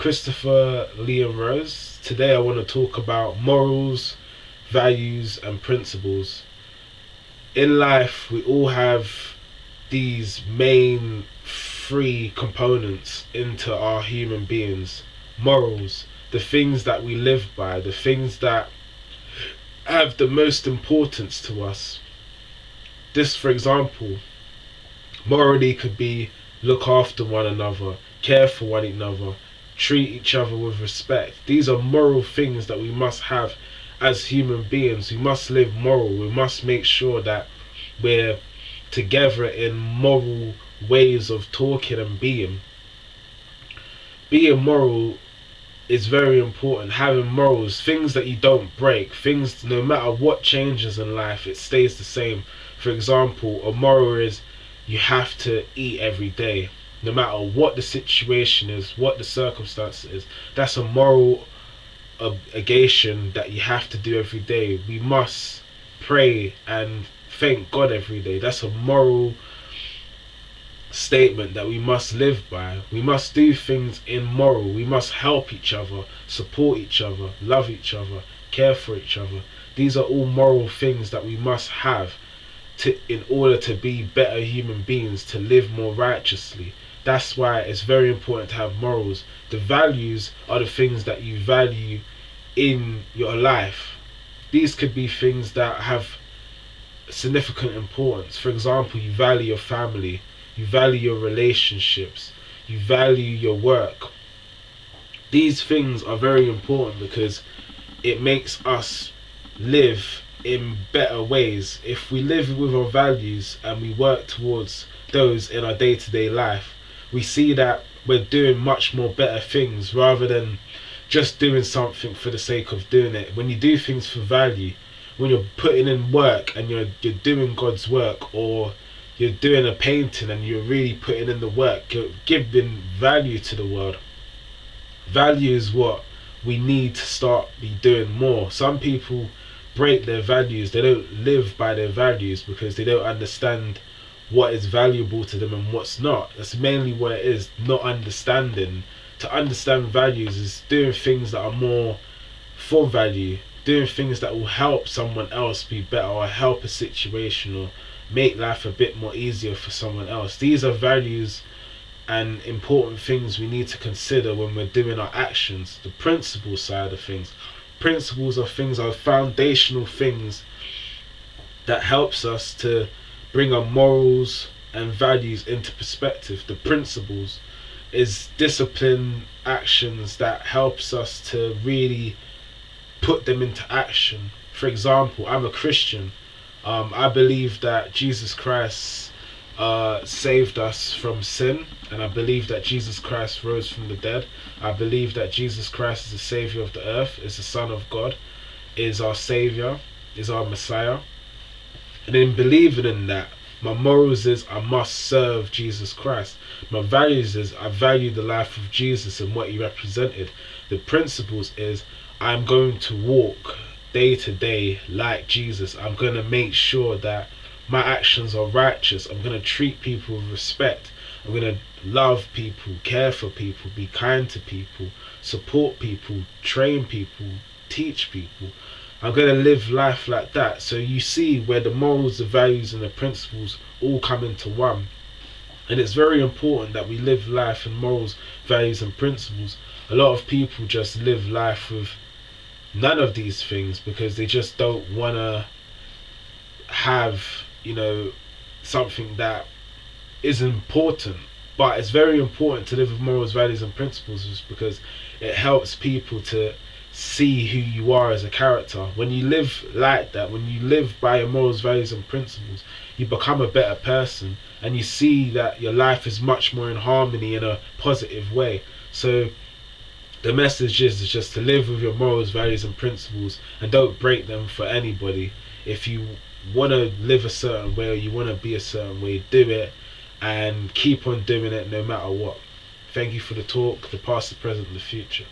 Christopher Liam Rose. Today I want to talk about morals, values and principles. In life we all have these main three components into our human beings. Morals, the things that we live by, the things that have the most importance to us. This, for example, morally could be look after one another, care for one another, treat each other with respect. These are moral things that we must have as human beings. We must live moral. We must make sure that we're together in moral ways of talking and being. Being moral is very important. Having morals, things that you don't break, things, no matter what changes in life, it stays the same. For example, a moral is you have to eat every day, no matter what the situation is, what the circumstance is. That's a moral obligation that you have to do every day. We must pray and thank God every day. That's a moral statement that we must live by. We must do things in moral. We must help each other, support each other, love each other, care for each other. These are all moral things that we must have in order to be better human beings, to live more righteously. That's why it's very important to have morals. The values are the things that you value in your life. These could be things that have significant importance. For example, you value your family, you value your relationships, you value your work. These things are very important because it makes us live in better ways. If we live with our values and we work towards those in our day-to-day life, we see that we're doing much more better things rather than just doing something for the sake of doing it. When you do things for value, when you're putting in work and you're doing God's work, or you're doing a painting and you're really putting in the work, you're giving value to the world. Value is what we need to start be doing more. Some people break their values. They don't live by their values because they don't understand what is valuable to them and what's not. That's mainly what it is, not understanding. To understand values is doing things that are more for value, doing things that will help someone else be better, or help a situation, or make life a bit more easier for someone else. These are values and important things we need to consider when we're doing our actions. The principle side of things. Principles are things, are foundational things that helps us to bring our morals and values into perspective. The principles is discipline actions that helps us to really put them into action. For example, I'm a Christian. I believe that Jesus Christ saved us from sin, and I believe that Jesus Christ rose from the dead. I believe that Jesus Christ is the Saviour of the earth, is the Son of God, is our Saviour, is our Messiah. And in believing in that, my morals is I must serve Jesus Christ. My values is I value the life of Jesus and what he represented. The principles is I'm going to walk day to day like Jesus. I'm going to make sure that my actions are righteous. I'm going to treat people with respect. I'm going to love people, care for people, be kind to people, support people, train people, teach people. I'm going to live life like that. So you see where the morals, the values and the principles all come into one. And it's very important that we live life in morals, values and principles. A lot of people just live life with none of these things because they just don't want to have, something that is important. But it's very important to live with morals, values and principles, just because it helps people to see who you are as a character. When you live like that, when you live by your morals, values and principles, you become a better person and you see that your life is much more in harmony in a positive way. So the message is just to live with your morals, values and principles and don't break them for anybody. If you want to live a certain way or you want to be a certain way, do it and keep on doing it no matter what. Thank you for the talk, the past, the present and the future.